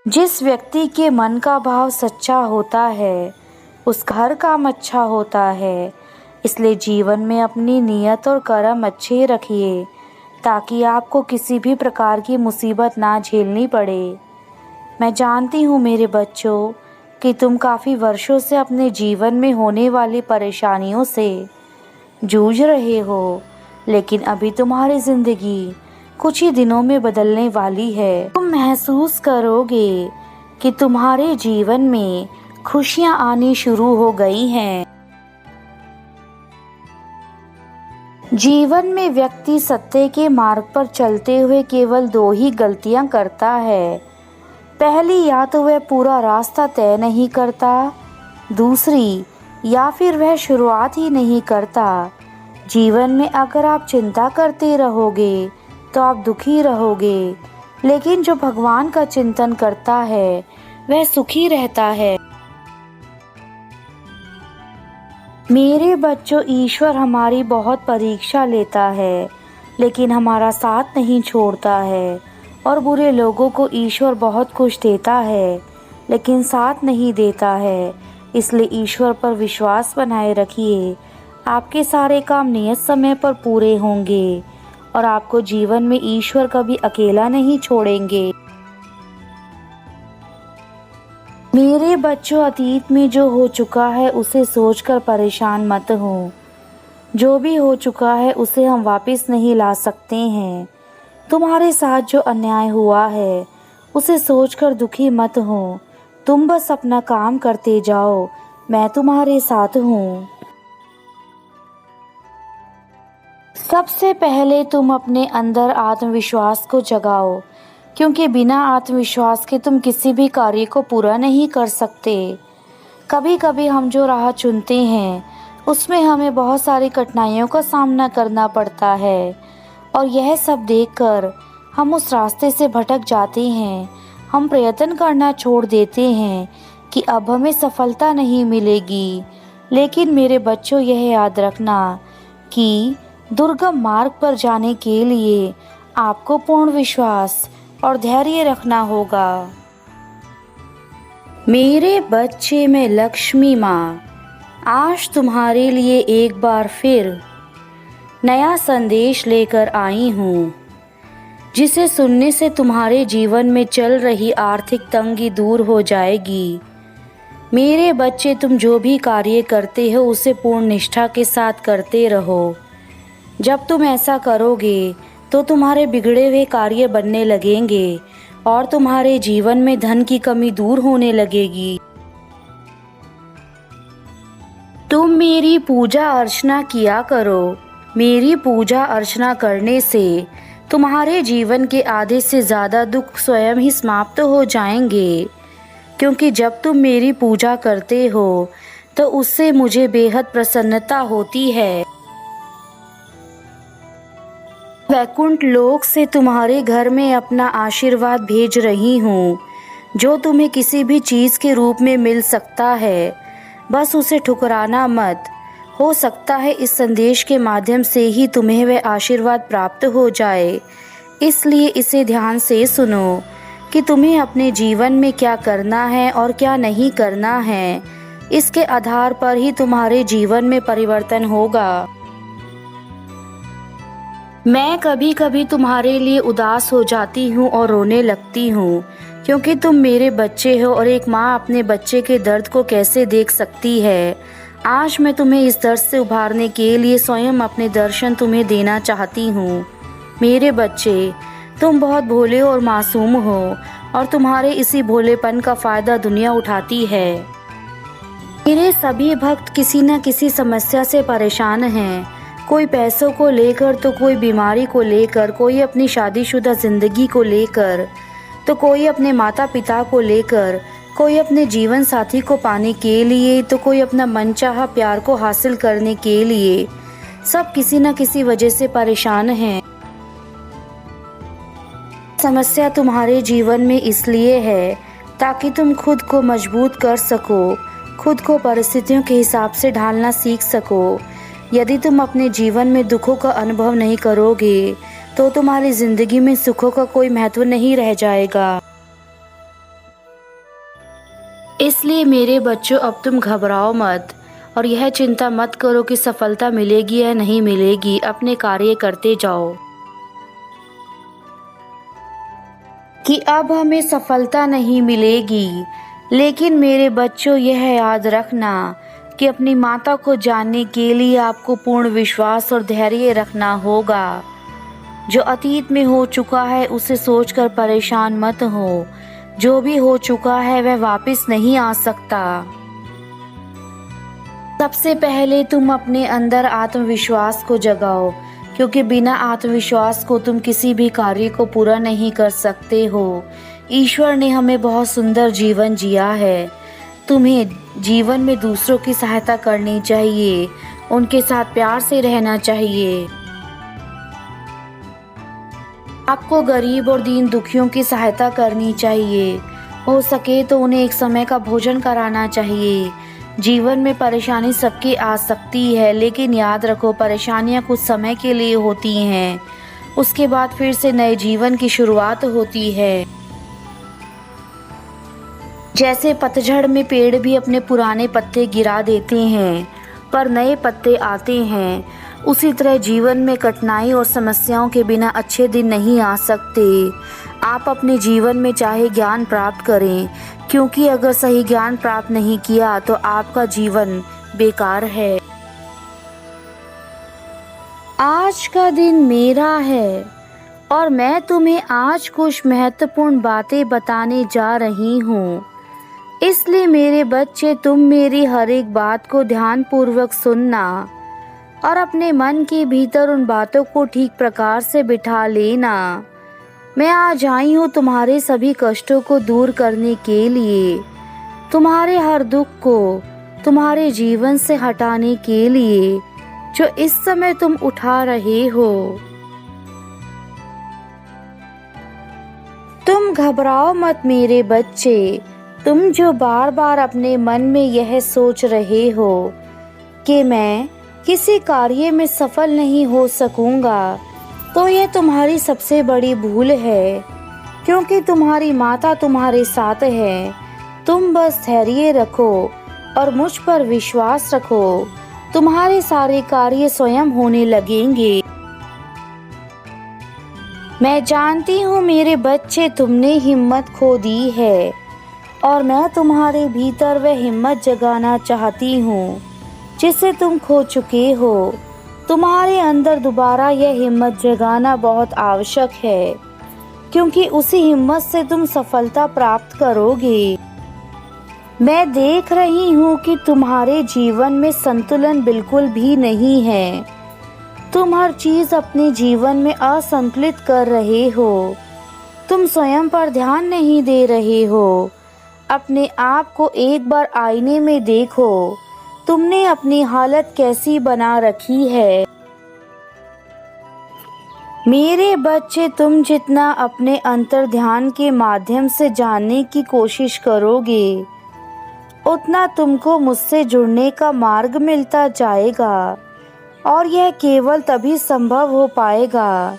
जिस व्यक्ति के मन का भाव सच्चा होता है उसका हर काम अच्छा होता है। इसलिए जीवन में अपनी नीयत और कर्म अच्छे रखिए ताकि आपको किसी भी प्रकार की मुसीबत ना झेलनी पड़े। मैं जानती हूँ मेरे बच्चों कि तुम काफ़ी वर्षों से अपने जीवन में होने वाली परेशानियों से जूझ रहे हो, लेकिन अभी तुम्हारी ज़िंदगी कुछ ही दिनों में बदलने वाली है। तुम महसूस करोगे कि तुम्हारे जीवन में खुशियाँ आनी शुरू हो गई हैं। जीवन में व्यक्ति सत्य के मार्ग पर चलते हुए केवल दो ही गलतियाँ करता है। पहली, या तो वह पूरा रास्ता तय नहीं करता, दूसरी या फिर वह शुरुआत ही नहीं करता। जीवन में अगर आप चिंता करते रहोगे तो आप दुखी रहोगे, लेकिन जो भगवान का चिंतन करता है वह सुखी रहता है। मेरे बच्चों, ईश्वर हमारी बहुत परीक्षा लेता है, लेकिन हमारा साथ नहीं छोड़ता है। और बुरे लोगों को ईश्वर बहुत कुछ देता है, लेकिन साथ नहीं देता है। इसलिए ईश्वर पर विश्वास बनाए रखिए। आपके सारे काम नियत समय पर पूरे होंगे और आपको जीवन में ईश्वर कभी अकेला नहीं छोड़ेंगे। मेरे बच्चों, अतीत में जो हो चुका है उसे सोचकर परेशान मत हो। जो भी हो चुका है उसे हम वापस नहीं ला सकते हैं। तुम्हारे साथ जो अन्याय हुआ है उसे सोचकर दुखी मत हो। तुम बस अपना काम करते जाओ, मैं तुम्हारे साथ हूँ। सबसे पहले तुम अपने अंदर आत्मविश्वास को जगाओ, क्योंकि बिना आत्मविश्वास के तुम किसी भी कार्य को पूरा नहीं कर सकते। कभी कभी हम जो राह चुनते हैं उसमें हमें बहुत सारी कठिनाइयों का सामना करना पड़ता है, और यह सब देखकर हम उस रास्ते से भटक जाते हैं। हम प्रयत्न करना छोड़ देते हैं कि अब हमें सफलता नहीं मिलेगी। लेकिन मेरे बच्चों, यह याद रखना कि दुर्गम मार्ग पर जाने के लिए आपको पूर्ण विश्वास और धैर्य रखना होगा। मेरे बच्चे, मैं लक्ष्मी माँ आज तुम्हारे लिए एक बार फिर नया संदेश लेकर आई हूँ, जिसे सुनने से तुम्हारे जीवन में चल रही आर्थिक तंगी दूर हो जाएगी। मेरे बच्चे, तुम जो भी कार्य करते हो उसे पूर्ण निष्ठा के साथ करते रहो। जब तुम ऐसा करोगे तो तुम्हारे बिगड़े हुए कार्य बनने लगेंगे और तुम्हारे जीवन में धन की कमी दूर होने लगेगी। तुम मेरी पूजा अर्चना किया करो। मेरी पूजा अर्चना करने से तुम्हारे जीवन के आधे से ज़्यादा दुख स्वयं ही समाप्त हो जाएंगे, क्योंकि जब तुम मेरी पूजा करते हो तो उससे मुझे बेहद प्रसन्नता होती है। वैकुंठ लोक से तुम्हारे घर में अपना आशीर्वाद भेज रही हूँ, जो तुम्हें किसी भी चीज़ के रूप में मिल सकता है। बस उसे ठुकराना मत। हो सकता है इस संदेश के माध्यम से ही तुम्हें वह आशीर्वाद प्राप्त हो जाए। इसलिए इसे ध्यान से सुनो कि तुम्हें अपने जीवन में क्या करना है और क्या नहीं करना है। इसके आधार पर ही तुम्हारे जीवन में परिवर्तन होगा। मैं कभी कभी तुम्हारे लिए उदास हो जाती हूँ और रोने लगती हूँ, क्योंकि तुम मेरे बच्चे हो और एक माँ अपने बच्चे के दर्द को कैसे देख सकती है। आज मैं तुम्हें इस दर्द से उभारने के लिए स्वयं अपने दर्शन तुम्हें देना चाहती हूँ। मेरे बच्चे, तुम बहुत भोले और मासूम हो और तुम्हारे इसी भोलेपन का फ़ायदा दुनिया उठाती है। मेरे सभी भक्त किसी न किसी समस्या से परेशान हैं। कोई पैसों को लेकर तो कोई बीमारी को लेकर, कोई अपनी शादीशुदा ज़िंदगी को लेकर तो कोई अपने माता पिता को लेकर, कोई अपने जीवन साथी को पाने के लिए तो कोई अपना मनचाहा प्यार को हासिल करने के लिए। सब किसी न किसी वजह से परेशान हैं। समस्या तुम्हारे जीवन में इसलिए है ताकि तुम खुद को मजबूत कर सको, खुद को परिस्थितियों के हिसाब से ढालना सीख सको। यदि तुम अपने जीवन में दुखों का अनुभव नहीं करोगे तो तुम्हारी ज़िंदगी में सुखों का कोई महत्व नहीं रह जाएगा। इसलिए मेरे बच्चों, अब तुम घबराओ मत और यह चिंता मत करो कि सफलता मिलेगी या नहीं मिलेगी। अपने कार्य करते जाओ। कि अब हमें सफलता नहीं मिलेगी, लेकिन मेरे बच्चों यह याद रखना कि अपनी माता को जानने के लिए आपको पूर्ण विश्वास और धैर्य रखना होगा। जो अतीत में हो चुका है उसे सोचकर परेशान मत हो। जो भी हो चुका है वह वापस नहीं आ सकता। सबसे पहले तुम अपने अंदर आत्मविश्वास को जगाओ, क्योंकि बिना आत्मविश्वास को तुम किसी भी कार्य को पूरा नहीं कर सकते हो। ईश्वर ने हमें बहुत सुंदर जीवन जिया है। तुम्हें जीवन में दूसरों की सहायता करनी चाहिए, उनके साथ प्यार से रहना चाहिए। आपको गरीब और दीन दुखियों की सहायता करनी चाहिए। हो सके तो उन्हें एक समय का भोजन कराना चाहिए। जीवन में परेशानी सबकी आ सकती है, लेकिन याद रखो परेशानियां कुछ समय के लिए होती हैं। उसके बाद फिर से नए जीवन की शुरुआत होती है। जैसे पतझड़ में पेड़ भी अपने पुराने पत्ते गिरा देते हैं पर नए पत्ते आते हैं, उसी तरह जीवन में कठिनाई और समस्याओं के बिना अच्छे दिन नहीं आ सकते। आप अपने जीवन में चाहे ज्ञान प्राप्त करें, क्योंकि अगर सही ज्ञान प्राप्त नहीं किया तो आपका जीवन बेकार है। आज का दिन मेरा है और मैं तुम्हें आज कुछ महत्वपूर्ण बातें बताने जा रही हूँ। इसलिए मेरे बच्चे, तुम मेरी हर एक बात को ध्यानपूर्वक सुनना और अपने मन के भीतर उन बातों को ठीक प्रकार से बिठा लेना। मैं आज आई हूँ तुम्हारे सभी कष्टों को दूर करने के लिए, तुम्हारे हर दुख को तुम्हारे जीवन से हटाने के लिए जो इस समय तुम उठा रहे हो। तुम घबराओ मत मेरे बच्चे। तुम जो बार बार अपने मन में यह सोच रहे हो कि मैं किसी कार्य में सफल नहीं हो सकूंगा, तो यह तुम्हारी सबसे बड़ी भूल है, क्योंकि तुम्हारी माता तुम्हारे साथ है। तुम बस धैर्य रखो और मुझ पर विश्वास रखो। तुम्हारे सारे कार्य स्वयं होने लगेंगे। मैं जानती हूँ मेरे बच्चे, तुमने हिम्मत खो दी है और मैं तुम्हारे भीतर वह हिम्मत जगाना चाहती हूँ जिसे तुम खो चुके हो। तुम्हारे अंदर दोबारा यह हिम्मत जगाना बहुत आवश्यक है, क्योंकि उसी हिम्मत से तुम सफलता प्राप्त करोगे। मैं देख रही हूँ कि तुम्हारे जीवन में संतुलन बिल्कुल भी नहीं है। तुम हर चीज अपने जीवन में असंतुलित कर रहे हो। तुम स्वयं पर ध्यान नहीं दे रहे हो। अपने आप को एक बार आईने में देखो। तुमने अपनी हालत कैसी बना रखी है। मेरे बच्चे, तुम जितना अपने अंतर ध्यान के माध्यम से जानने की कोशिश करोगे, उतना तुमको मुझसे जुड़ने का मार्ग मिलता जाएगा। और यह केवल तभी संभव हो पाएगा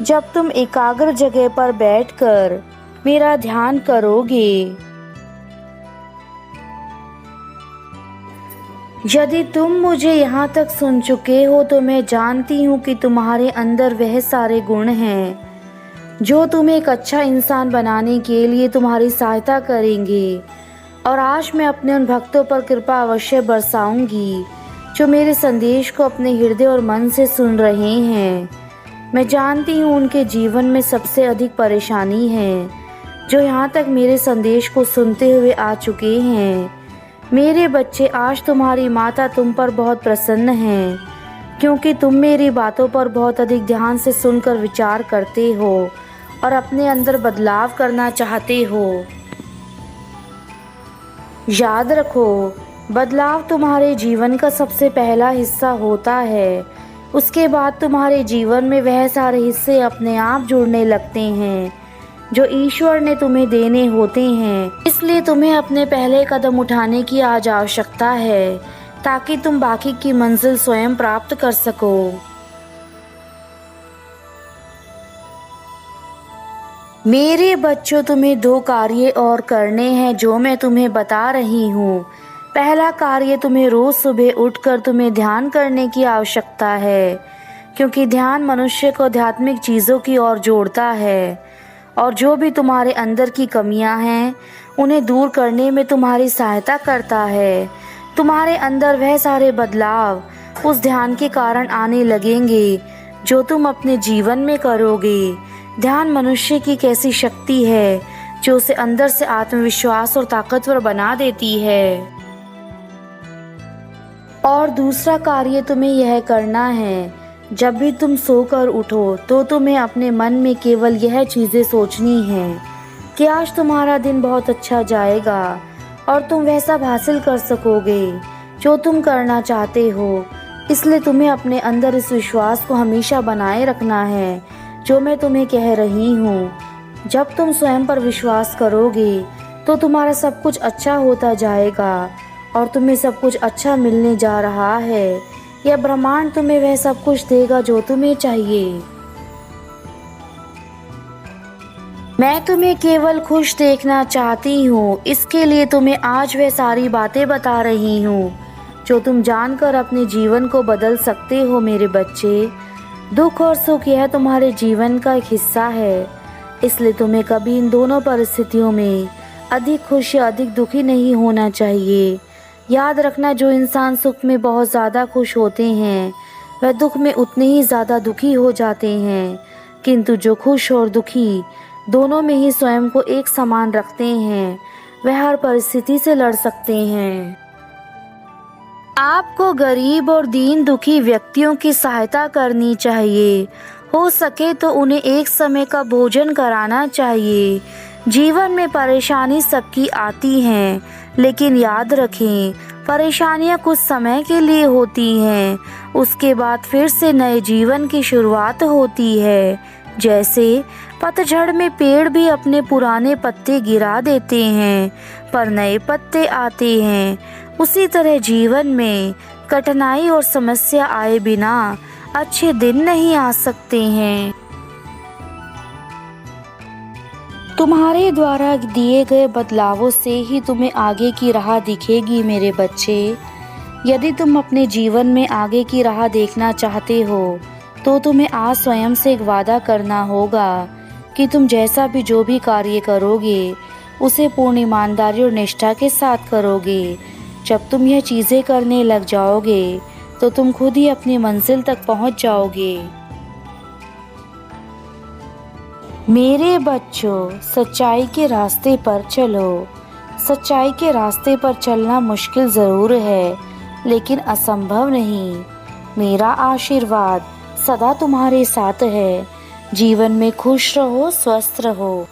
जब तुम एकाग्र जगह पर बैठकर मेरा ध्यान करोगे। यदि तुम मुझे यहाँ तक सुन चुके हो तो मैं जानती हूँ कि तुम्हारे अंदर वह सारे गुण हैं जो तुम्हें एक अच्छा इंसान बनाने के लिए तुम्हारी सहायता करेंगे। और आज मैं अपने उन भक्तों पर कृपा अवश्य बरसाऊंगी जो मेरे संदेश को अपने हृदय और मन से सुन रहे हैं। मैं जानती हूँ उनके जीवन में सबसे अधिक परेशानी है, जो यहाँ तक मेरे संदेश को सुनते हुए आ चुके हैं। मेरे बच्चे, आज तुम्हारी माता तुम पर बहुत प्रसन्न है, क्योंकि तुम मेरी बातों पर बहुत अधिक ध्यान से सुनकर विचार करते हो और अपने अंदर बदलाव करना चाहते हो। याद रखो, बदलाव तुम्हारे जीवन का सबसे पहला हिस्सा होता है। उसके बाद तुम्हारे जीवन में वह सारे हिस्से अपने आप जुड़ने लगते हैं जो ईश्वर ने तुम्हें देने होते हैं। इसलिए तुम्हें अपने पहले कदम उठाने की आज आवश्यकता है, ताकि तुम बाकी की मंजिल स्वयं प्राप्त कर सको। मेरे बच्चों, तुम्हें 2 कार्य और करने हैं जो मैं तुम्हें बता रही हूँ। पहला कार्य, तुम्हें रोज़ सुबह उठकर तुम्हें ध्यान करने की आवश्यकता है, क्योंकि ध्यान मनुष्य को आध्यात्मिक चीज़ों की ओर जोड़ता है और जो भी तुम्हारे अंदर की कमियां हैं उन्हें दूर करने में तुम्हारी सहायता करता है। तुम्हारे अंदर वह सारे बदलाव उस ध्यान के कारण आने लगेंगे जो तुम अपने जीवन में करोगे। ध्यान मनुष्य की कैसी शक्ति है जो उसे अंदर से आत्मविश्वास और ताकतवर बना देती है। और दूसरा कार्य तुम्हें यह करना है, जब भी तुम सोकर उठो तो तुम्हें अपने मन में केवल यह चीज़ें सोचनी हैं कि आज तुम्हारा दिन बहुत अच्छा जाएगा और तुम वह सब हासिल कर सकोगे जो तुम करना चाहते हो। इसलिए तुम्हें अपने अंदर इस विश्वास को हमेशा बनाए रखना है जो मैं तुम्हें कह रही हूँ। जब तुम स्वयं पर विश्वास करोगे तो तुम्हारा सब कुछ अच्छा होता जाएगा और तुम्हें सब कुछ अच्छा मिलने जा रहा है। यह ब्रह्मांड तुम्हें वह सब कुछ देगा जो तुम्हें चाहिए। मैं तुम्हें केवल खुश देखना चाहती हूँ, इसके लिए तुम्हें आज वह सारी बातें बता रही हूँ जो तुम जानकर अपने जीवन को बदल सकते हो। मेरे बच्चे, दुख और सुख यह तुम्हारे जीवन का एक हिस्सा है, इसलिए तुम्हें कभी इन दोनों परिस्थितियों में अधिक खुश या अधिक दुखी नहीं होना चाहिए। याद रखना, जो इंसान सुख में बहुत ज़्यादा खुश होते हैं वह दुख में उतने ही ज़्यादा दुखी हो जाते हैं, किंतु जो खुश और दुखी दोनों में ही स्वयं को एक समान रखते हैं वह हर परिस्थिति से लड़ सकते हैं। आपको गरीब और दीन दुखी व्यक्तियों की सहायता करनी चाहिए। हो सके तो उन्हें एक समय का भोजन कराना चाहिए। जीवन में परेशानी सबकी आती हैं, लेकिन याद रखें, परेशानियां कुछ समय के लिए होती हैं, उसके बाद फिर से नए जीवन की शुरुआत होती है। जैसे पतझड़ में पेड़ भी अपने पुराने पत्ते गिरा देते हैं पर नए पत्ते आते हैं, उसी तरह जीवन में कठिनाई और समस्या आए बिना अच्छे दिन नहीं आ सकते हैं। तुम्हारे द्वारा दिए गए बदलावों से ही तुम्हें आगे की राह दिखेगी। मेरे बच्चे, यदि तुम अपने जीवन में आगे की राह देखना चाहते हो तो तुम्हें आज स्वयं से एक वादा करना होगा कि तुम जैसा भी जो भी कार्य करोगे उसे पूर्ण ईमानदारी और निष्ठा के साथ करोगे। जब तुम यह चीज़ें करने लग जाओगे तो तुम खुद ही अपनी मंजिल तक पहुंच जाओगे। मेरे बच्चों, सच्चाई के रास्ते पर चलो। सच्चाई के रास्ते पर चलना मुश्किल ज़रूर है, लेकिन असंभव नहीं। मेरा आशीर्वाद सदा तुम्हारे साथ है। जीवन में खुश रहो, स्वस्थ रहो।